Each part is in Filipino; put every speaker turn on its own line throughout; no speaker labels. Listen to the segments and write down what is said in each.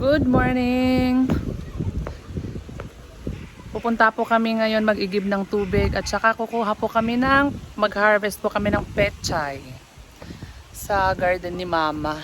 Good morning! Pupunta po kami ngayon mag-igib ng tubig at saka kukuha po kami ng mag-harvest po kami ng pechay sa garden ni Mama.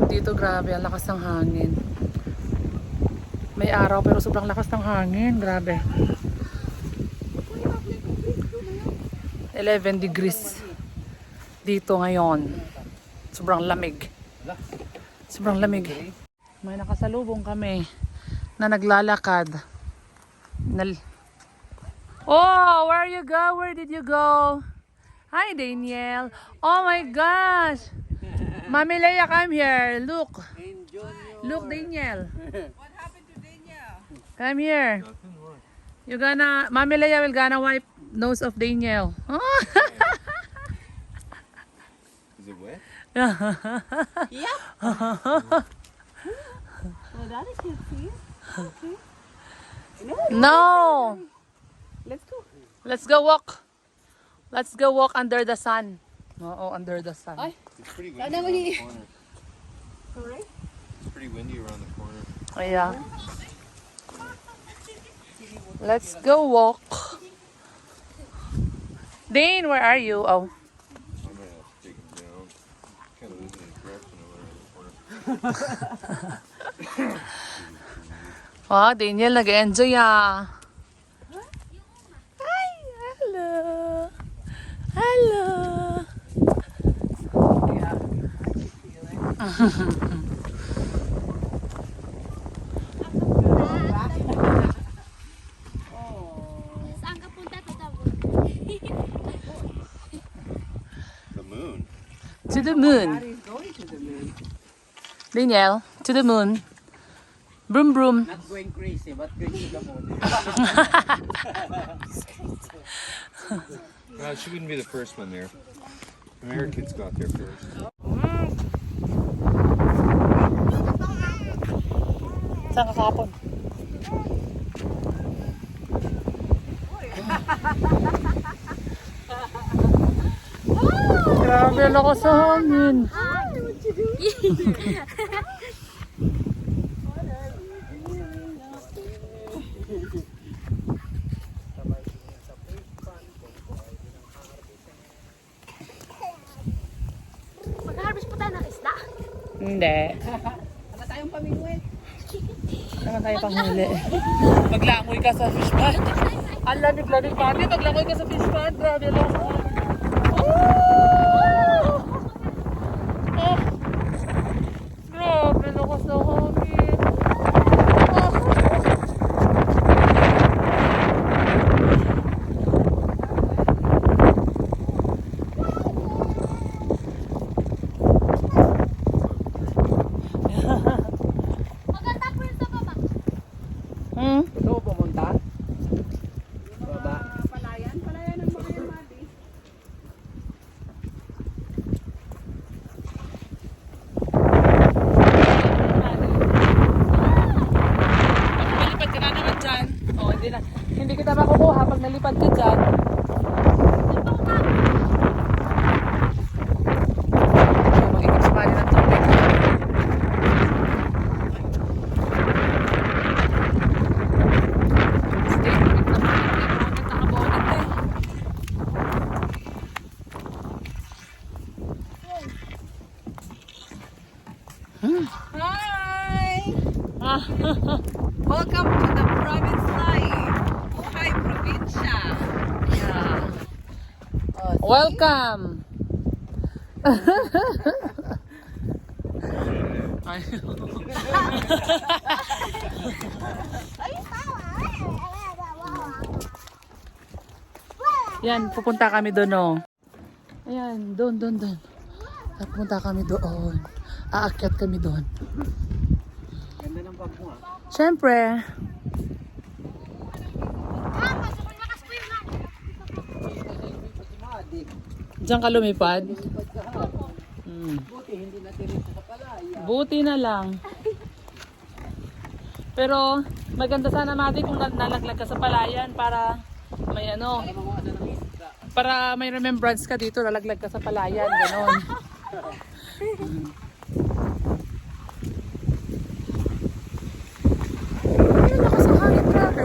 Dito grabe, ang lakas ng hangin. May araw pero sobrang lakas ng hangin, grabe. 11 degrees dito ngayon. Sobrang lamig. Sobrang lamig. May nakasalubong kami na naglalakad. Oh, where you go? Where did you go? Hi, Daniel. Oh my gosh. Mami Leia, come here. Look. Look, Daniel.
What happened to Daniel?
Come here. You gonna, Mami Leia will gonna wipe nose of Daniel.
Is it wet?
Yep. Well, that is cute, see? Okay.
No.
Let's go.
Let's go walk. Let's go walk under the sun. Oo, under the sun.
Ay.
It's pretty windy
Sana
around
mali-
the corner.
Sorry?
It's pretty windy around the corner.
Yeah. Let's go walk. Dane, where are you? Oh.
I might have to take him down. Kind of losing his direction over around the corner.
Wow, Daniel, nag-enjoy ah. Hi, hello. Hello. Yeah.
Saan ka punta, Tita Bo?
The moon.
To the moon.
Daddy's going to the moon.
Daniel, to the moon. Broom broom.
Not going crazy, but going to the moon.
She wouldn't be the first one there. Americans got there first.
Saan ka kahapon? Grabe, lakas sa hangin.
Mag-harvest po tayo ng isda.
Hindi.
Wala tayong pamingwin.
Saan tayo panghuli? Maglangoy ka sa fish pond. Ang lamig-lamig pati. Maglangoy ka sa fish pond. Grabe, lakas sa hangin. Oh! Grabe, lakas sa hangin.
Maganda po rin sa baba.
Ito, pumunta. Baba. Palayan. Palayan ng mga yamadi.
Malipad ka na naman dyan. Oh, hindi kita makukuha pag nalipad ka dyan. Mag-ikip sa bali ng tubig. Stay, ikip na bonnet, naka-bonnet eh.
Hi!
Ah,
Welcome to the province life. Buhay probinsya.
yeah.
Oh,
Welcome! Ay. Yan, pupunta kami doon, oh. Ayan, doon. Pupunta kami doon. Aakyat kami doon.
Ganda ng bag mo, ah.
Siyempre. Diyan ka lumipad?
Buti hindi na tirin sa palaya.
Buti na lang. Pero maganda sana Madi kung nalaglag ka sa palayan para may ano,
Mga ano ng isda.
para may remembrance ka dito, nalaglag ka sa palayan, ganon. Ayun, lakas ang hangin, grabe.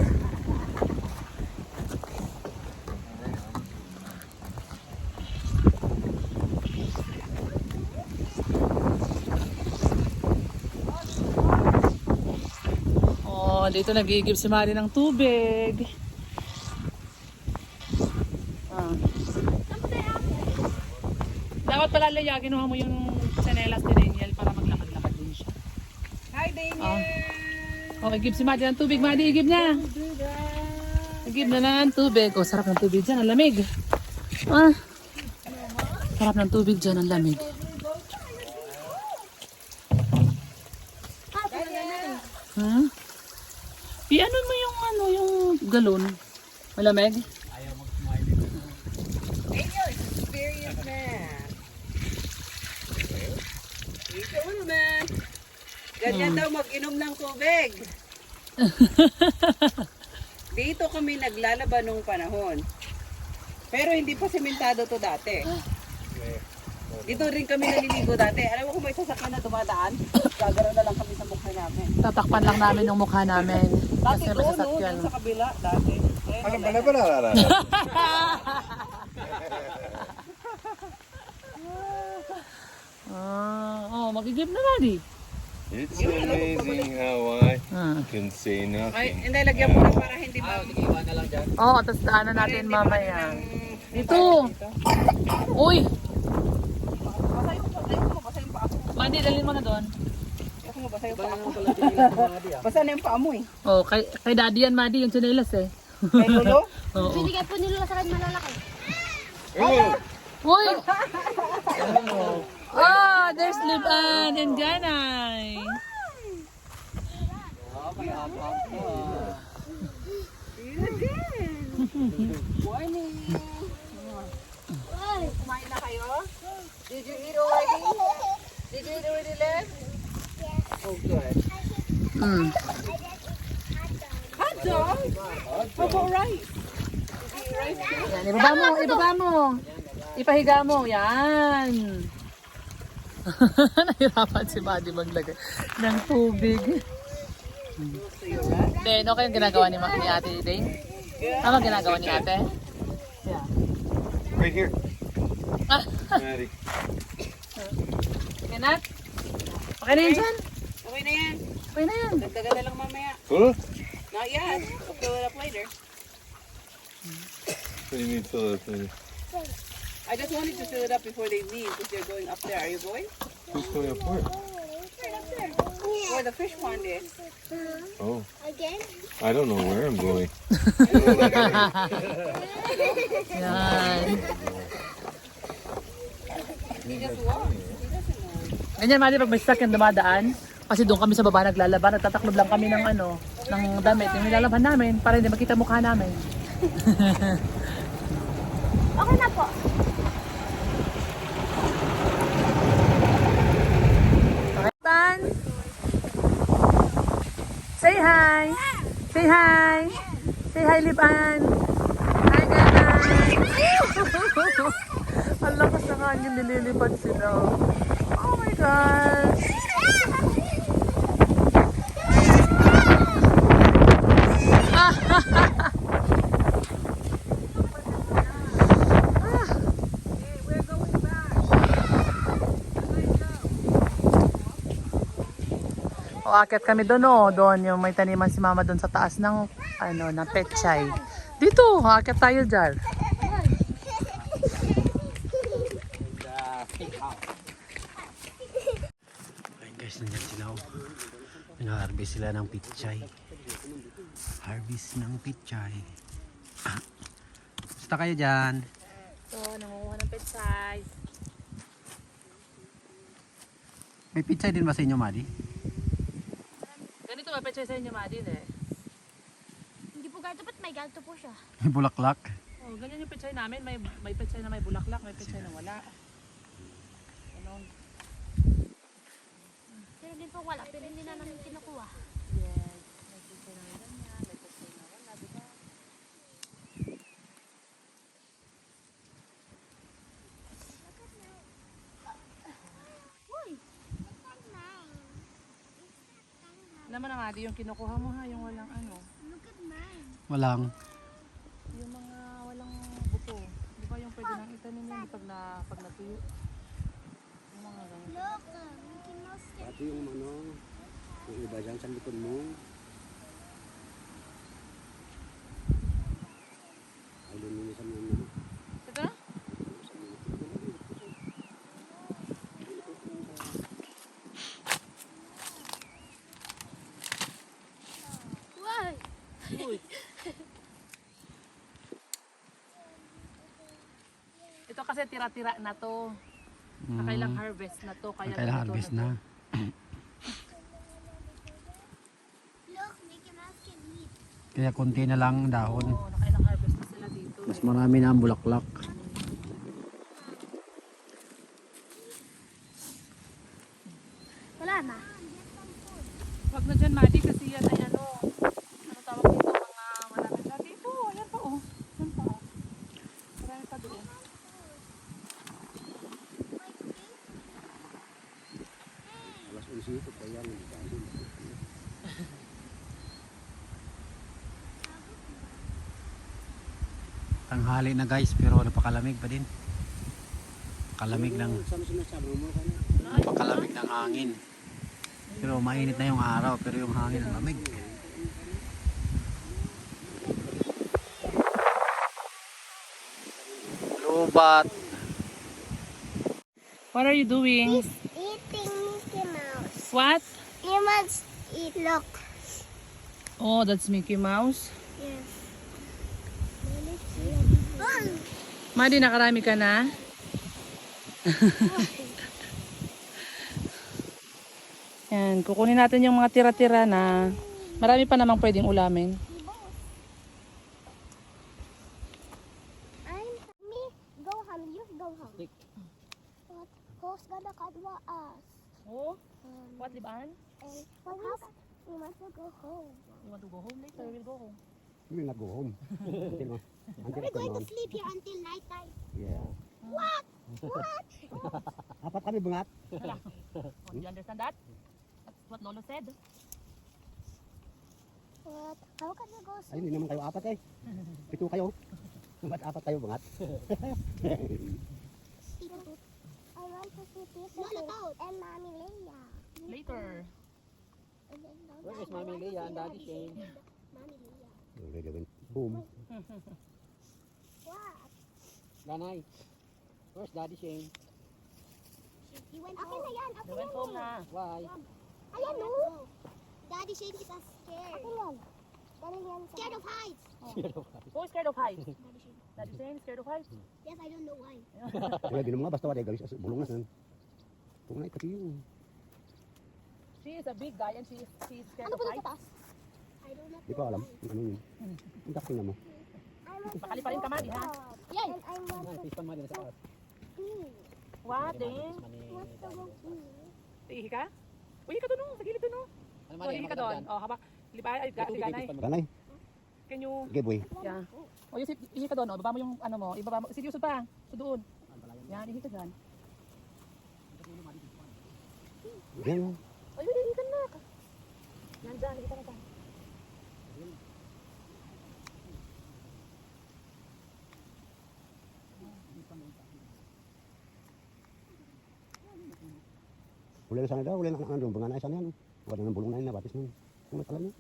Oh, dito nag-iigib si Mari ng tubig. Ah. Dapat pala Leia, kinuha mo yung chanelas ni Daniel para maglakad-lakad din siya.
Hi, Daniel!
Oh, igib si Madi ng tubig. Madi, igib niya. Igib na ng tubig. Oh, sarap ng tubig dyan. Ang lamig. Ah. Sarap ng tubig dyan. Ang lamig. Ha? I-ano mo yung ano, yung galon. Malamig?
Daniel is experienced man. Ikaw naman. Ganyan daw mag-inom ng tubig. Dito kami naglalaba nung panahon. Pero hindi pa sementado to dati. Dito rin kami naliligo dati. Alam mo kung may sasakyan na dumadaan, gagaro na lang kami sa mukha namin.
Tatakpan lang namin yung mukha namin.
Dati
Kasi may
doon, no,
sasakyan.
doon sa kabila, dati.
Ano ba na?
Oh, magigib na Madi.
It's amazing how I can say
Ay,
nothing.
hindi, lagyan mo na para hindi ma...
Oo, tapos daanan natin mamaya. Dito! Uy!
Basa yung paa ko.
Madi, dalhin mo na doon.
Basa yung paa ko. Basa na yung paa mo eh.
Oh, kay daddy yan, Madi, yung tsinelas eh.
Kay Lolo?
Oo.
Binigay po nila sa akin malalaki.
Uy! Oh, there's Liban and Janay.
Morning.
Ay,
Kumain na kayo? Did you eat already? Did you eat already, Len? Oh, good.
Mm.
Hot dog? How about rice? Did you eat rice too?
Yan, ibaba mo, ibaba mo. Ipahiga mo, yan. Nahirapan si Buddy maglagay ng tubig. Then, okay yung ginagawa ni Ate Dane? Tama ginagawa ni Ate? Yeah.
Right here. Maddie.
Okay na? Okay na yan dyan?
Okay na yan.
Okay na yan.
Dagdagan na lang mamaya.
Huh?
Not yet. We'll fill it up later.
What do you mean fill it up later?
I just wanted to fill it up before they leave because they're going up there. Are you going?
Who's going up where?
Where the fish pond is.
Oh,
again?
I don't know where I'm going.
Yan.
He just walked.
Ganyan, Mali, pag may sasakyan dumadaan, kasi doon kami sa baba naglalaban, nagtataklob lang kami ng ano, ng damit, yung nilalaban namin, para hindi makita mukha namin.
Okay na po.
Liban! Say hi! Say hi! Say hi, Liban! Hi, guys! Ang lakas na hangin, nililipad sila. Oh my gosh! O, akit kami doon, oh. Doon yung may taniman si mama doon sa taas ng ano, ng pechay. Dito, akit tayo dyan.
Ayun guys, nandiyan sila. Pina-harvest sila ng pitchay. Harvest ng pitchay. Basta kayo dyan.
So, nangunguha ng pechay.
May pitchay din ba sa inyo, Madi?
Ganito ba pechay sa inyo, Madin eh?
Hindi po ganito, ba't may ganito po siya?
May bulaklak.
Oh, ganyan yung pechay namin, may pechay na may bulaklak, may pechay na wala. Ganon.
Pero din po wala, pero hindi na namin kinukuha.
Yes. May pechay na may ganyan, may pechay na wala, diba?
Uy!
Naman ang adi yung kinukuha mo ha, yung walang ano.
Look at mine.
Walang.
Yung mga walang buto. Di ba yung pwede nang itanim yun pag natuyo? Yung mga ganyan.
Look, Mickey Mouse.
Pati yung ano, yung iba dyan sa likod mo. Ay, luminisan mo naman.
Ito?
Why?
Uy. Ito kasi tira-tira na to. Nakailang harvest na to. Kaya
Kailang
ganito
harvest
to.
na.
Look, Mickey Mouse can eat.
Kaya konti na lang ang dahon.
Oo, nakailang harvest na sila dito.
Mas marami na ang bulaklak.
Wala na.
Wag na dyan, Maddie, kasi yan ay ano tawag dito, mga malapit na dito. Ayan pa oh. Ayan pa oh. Marami pa doon.
Alas 11 ito, kaya yan. Tanghali na guys, pero napakalamig pa din. Kalamig ng napakalamig ng hangin. Pero mainit na yung araw, pero yung hangin ang lamig. Lubat.
What are you doing?
Eating Mickey Mouse.
What?
You must eat. Look.
Oh, that's Mickey Mouse.
Yes.
Maddie, nakarami ka na? Yan, kukunin natin yung mga tira-tira na marami pa namang pwedeng ulamin.
Me, go home. You go home. What? Who's gonna cut us?
Oh, what, Liban?
And what else? We want to go home.
You want to go home later? We'll go home.
You will not go home.
We're going to sleep here until night time.
Yeah.
What? What?
Apat kami bungat.
Oh, do you understand that? That's what Lolo said.
What? How can we go
Ay,
sleep?
hindi naman kayo apat eh. Pito kayo. Ba't apat kayo bungat?
I want to see Pizza and Mommy Leia.
Later.
Where is Mommy Leia and Daddy Shane? Mommy Leia.
Already went home.
What?
Lanay, where's Daddy Shane?
He went home. Akin na yan.
They went home na.
Why?
Ayan no. Daddy Shane is scared. Akin yan. Scared of heights.
Who is scared of heights?
Daddy Shane.
Daddy saying scared of heights?
Yes, I don't know why.
Kaya ginawa nga basta wala galis bulong na san. Kung na ikatiyo.
She is a big guy and she is scared
Ano
of
po sa
heights.
taas? I don't know.
Di ko alam kung ano yun. Ang takot mo.
Bakali pa rin ka, Maddie, ha?
Yan. And I want to see.
What, then?
What's the movie?
Ihi ka? Uy, ka doon, no? Sa gilid doon, no? Oh, ihi ka doon. Oh, habak. Liba, ay, ganay.
Ganay,
Can you...
okay boy.
Yeah. O, Yusip, ihi ka doon, oh. Baba mo yung, ano mo. Ibaba mo. Sige, Yusuf pa. So, doon. Yan, ihi ka dyan.
Yan.
Ay, ihi ka na. Yan, dyan. Ihi ka na dyan.
Wala na sana daw, wala na ano, bangan na sana yan. Wala na bulong na yun, nabatis na yun. Kung natalan niya.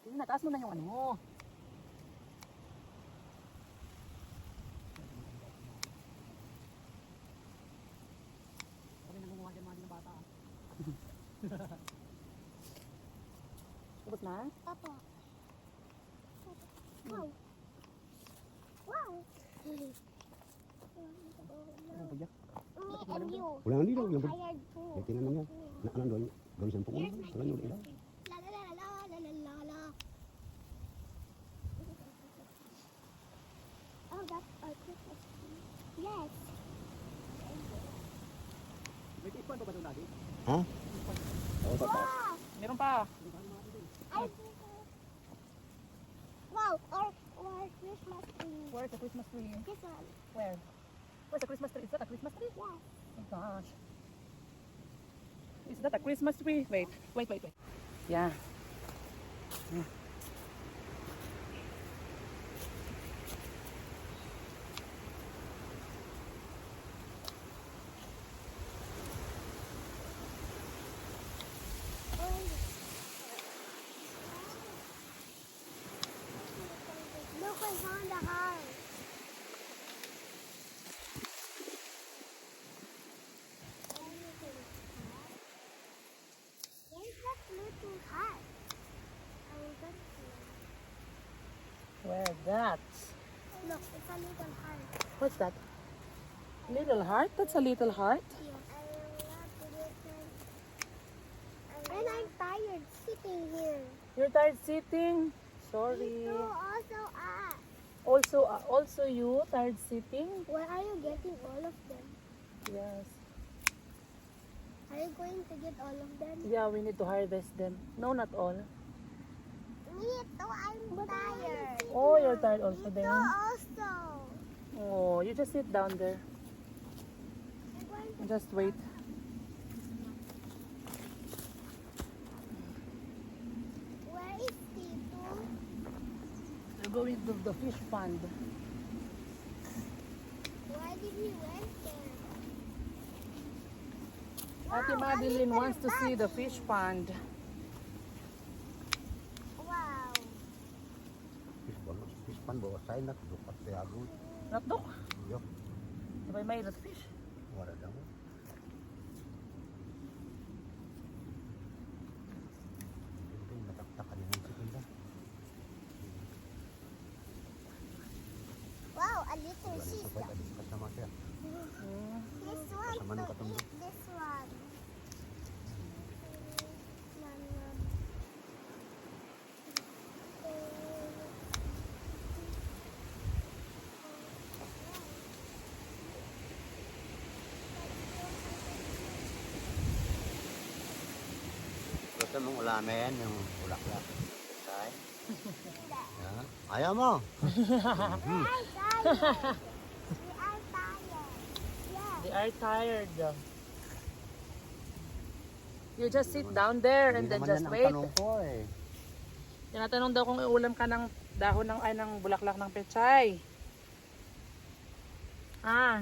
Yun na, taas mo na yung ano mo. Kami nangunguha dyan mga bata. Tapos na?
Papa. Wow. Wow.
Ano ba yan?
Me and you.
Wala na dito. Yung
Tired too.
may tinan niya. Na ano doon. Gawin siyang pukul. Wala nyo.
La la la la la la la la. that's our Christmas tree. Yes.
Ha?
Wow!
Meron pa.
I think wow, or Christmas tree.
Where's the Christmas tree?
This one.
Where? Where's the Christmas tree? Is that a Christmas tree?
Yes.
Oh gosh. Is that a Christmas tree? Wait. Yeah.
Look what's on the house. Where's that little hat? I will get to
Where that?
Look, it's a little hat.
What's that? Little heart? That's a little heart.
And I'm tired sitting here.
You're tired sitting? Sorry.
So also us.
Also you tired sitting?
Where are you getting all of them?
Yes.
Are you going to get all of them?
Yeah, we need to harvest them. No, not all.
Me too, I'm tired.
Oh, you're tired also
Me too
then.
also.
Oh, you just sit down there.
I'm going to
Just wait.
where is Tito?
We're going to the fish pond.
Why did we went there?
Ate
Wow,
Madeline
a
wants to
little
see the
bunny.
fish pond.
Wow.
Pispan bawa saya nak dukat sa agun.
Not dok.
Yo,
Diba may rat fish?
wala daw. Hindi nataktak ka din ng sekunda.
Wow, a little
Wala
sheep.
sa pwede alis kasama siya.
This one
Kasama nung
to
katunggo.
eat this one. Nom, nom.
Gusto mong ulamin yung bulaklak. Say? Yan. Ayaw mo.
We are tired. We are tired. Yeah.
They are tired. You just sit down there and
Hindi
then
naman
just
yan ang
wait.
tanong ko eh.
Tinatanong daw kung iulam ka ng dahon ng bulaklak ng pechay. Ah,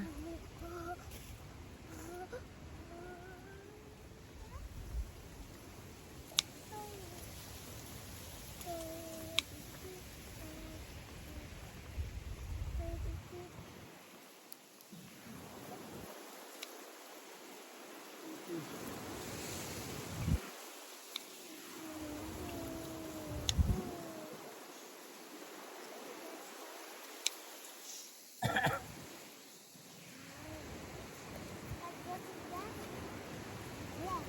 Yes.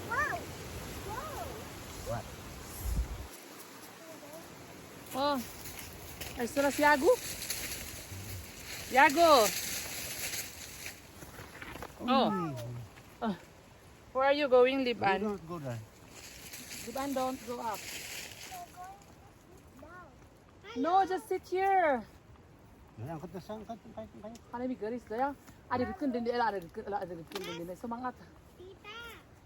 Wow. Wow.
What?
oh. Ayos na si Yago. Yago. Oh. Oh. Where are you going,
You
Liban?
don't go there.
Liban, don't go up.
We're going to sit down.
No, just sit here.
Yan, angkat na sa angkat. Kahit kayo.
Kanami garis daya. Ada dikun din ala ada dikun din semangat.
Tita,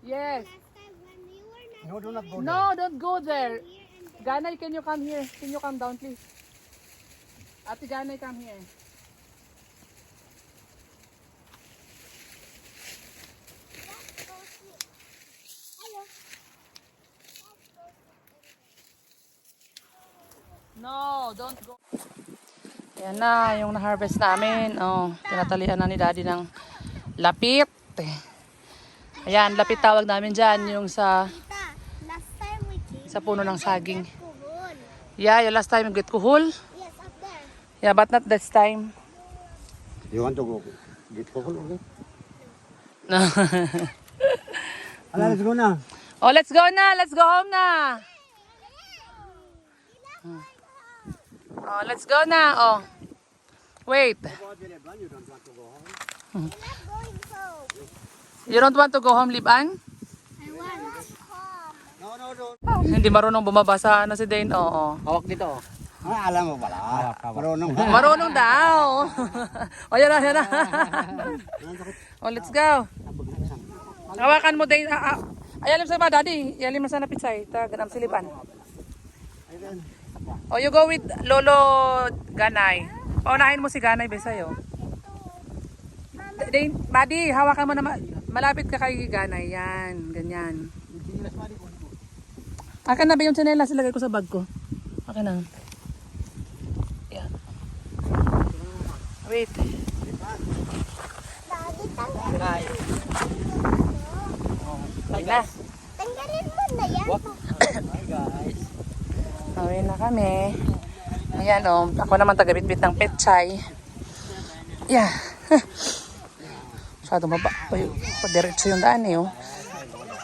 Yes.
last time when you were not
No, do not go there.
No, don't go there.
here and then
Ganay, can you come here? Can you come down, please? Ate Ganay, come here.
let's go sleep. Hello. Let's go sleep.
No, don't go. Yan na, yung na-harvest namin. Oh, tinatalian na ni Daddy ng lapit. Ayan, lapit tawag namin dyan, yung sa
Tita, last time we came
Sa puno ng
here,
saging.
we got kuhol.
yeah, yung last time get kuhul.
Yes, up there.
Yeah, but not this time.
You want to go get cocoa okay?
No.
Ala, let's go na.
Oh, let's go na. Let's go home na. Oh, let's go na. Oh. Wait.
I'm not going home.
You don't want to go home, Liban?
I want.
Hindi marunong bumabasa na si Dane. Oo.
Hawak dito. Ah, alam mo pala. Marunong ba?
Marunong daw. O, yan na, yan na. O, let's go. Hawakan mo, Dane. Ayalim sa ba, Daddy? Ayalim na sana pitsay. Ganam si Liban. O, you go with Lolo Ganay. Paunahin mo si Ganay, Besayo. Dane, Buddy, hawakan mo na. Malapit ka kay Ganay. Yan, ganyan. Akin na ba yung tsinelas? Ilagay ko sa bag ko. Akin na. Yan. Wait.
Daddy, tanggalin.
Wait na.
Tanggalin mo na yan.
Away na kami. Ayan o. Ako naman tagabitbit ng petchay. Yeah. Masyado diretso yung daan eh. Oh.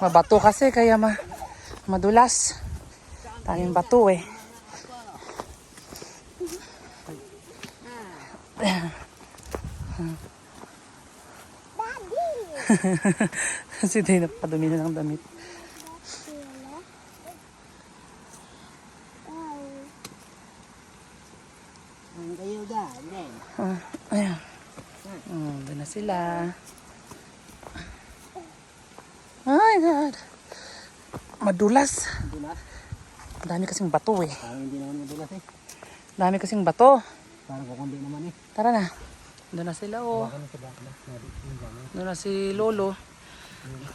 Mabato kasi kaya madulas. Daming bato eh. Si Dana padumi na ng damit. Ayan. Doon na sila. Oh my God. Madulas. Ang dami kasing bato eh.
Hindi naman madulas eh.
Dami kasing bato.
Parang kukundi naman eh.
Tara na. Doon na sila oh. Doon na si Lolo.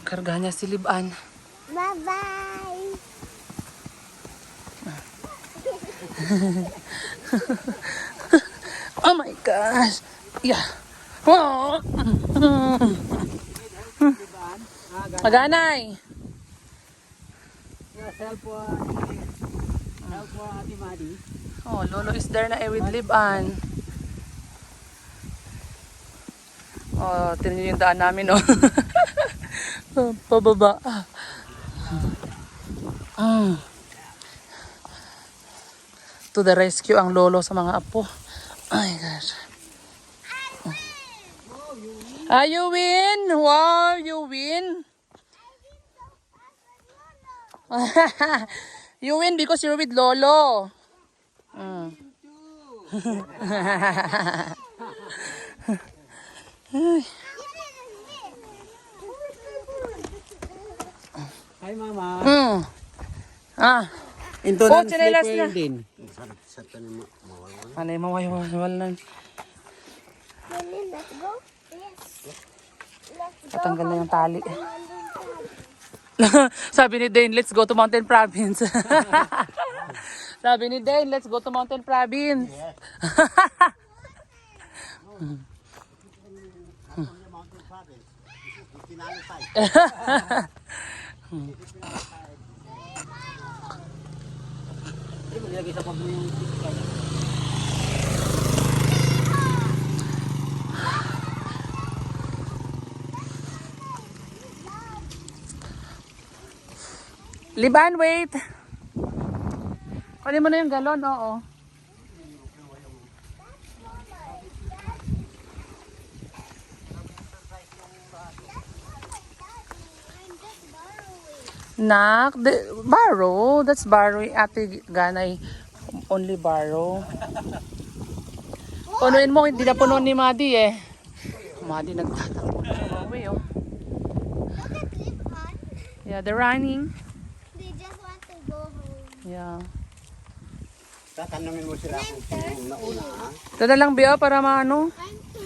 Karga niya si Liban.
Bye-bye.
Oh my gosh. Yeah. Oh. Maganay. Oh, Lolo is there na with Liban. Oh, tinan niyo yung daan namin, oh. Pababa. To the rescue ang lolo sa mga apo. Ay, gosh. You win! Wow, you win! You win because you're with Lolo.
Hi, Mama.
Into
Oh,
tsinelas na.
din.
Ano yung mawawal na.
Mommy, let's go. Yes.
Tatanggal na yung tali. Sabi ni Dane, let's go to Mountain Province. Sabi ni Dane, let's go to Mountain Province. Liban, wait. Kunin mo na yung galon, oo. Nak, borrow. That's borrow. Ate Ganay, only borrow. Punuin mo, hindi na puno ni Madi eh. Madi nagtatakbo na siya mauwi, oh.
Look at Liban.
Yeah, they're running.
They just want to go home.
Yeah.
Tatanungin mo sila kung sino nauna.
Ito na lang, Bia, para maano.
I'm thirsty.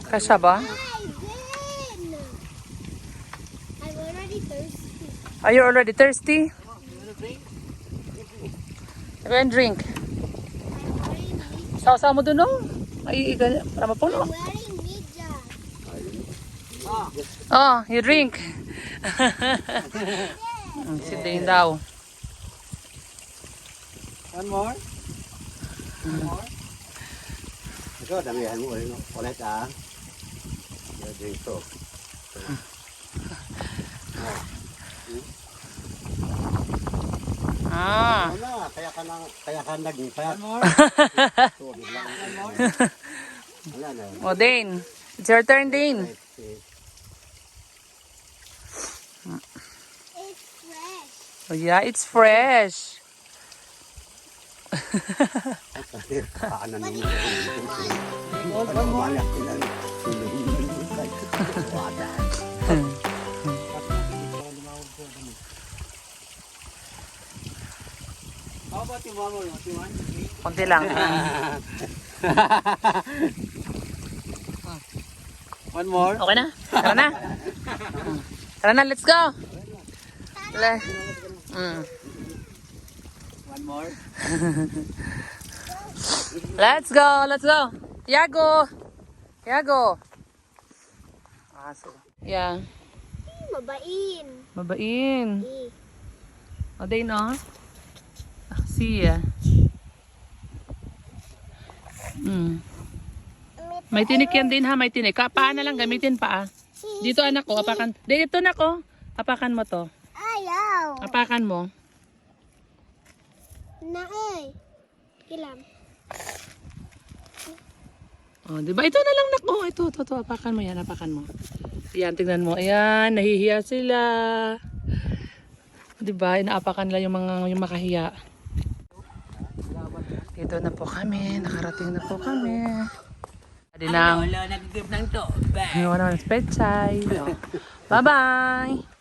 Kasya ba?
I did. I'm already thirsty.
Are you already thirsty? Go and drink.
I'm wearing medyas.
Sawa-sawa mo dun, oh. Ay, para mapuno.
I'm wearing medyas.
Oh, you drink. Si Dane daw.
One more? One more? Ito, damihan mo ulit. Ulit ah. Drink to.
Ah.
Wala, kaya Kaya ka naging fat. Wala na.
O, Dane. It's your turn, Dane.
It's fresh.
Oh, yeah, it's fresh.
Paanan
But
mo.
Konti lang.
One more.
Okay na? Tara na. Tara na, let's go.
One more.
Let's go, let's go. Yago. Yago. Aso. Yeah.
Mabain.
Mabain.
Eh.
O, Dane, oh. See ya. May tinik yan din ha, may tinik. Paa na lang gamitin pa ah. Dito anak ko, apakan. Dito na ko. Apakan mo to.
Ayaw.
Apakan mo.
Naay. Kilam.
Oh, di ba? Ito na lang nako. Ito, apakan mo yan, apakan mo. Ayan, tingnan mo. Ayan, nahihiya sila. Di ba? Inaapakan nila yung makahiya. Dito na po kami. Nakarating na po kami. Adi nang.
Wala nag-give ng to.
Wala na pechay. Bye-bye.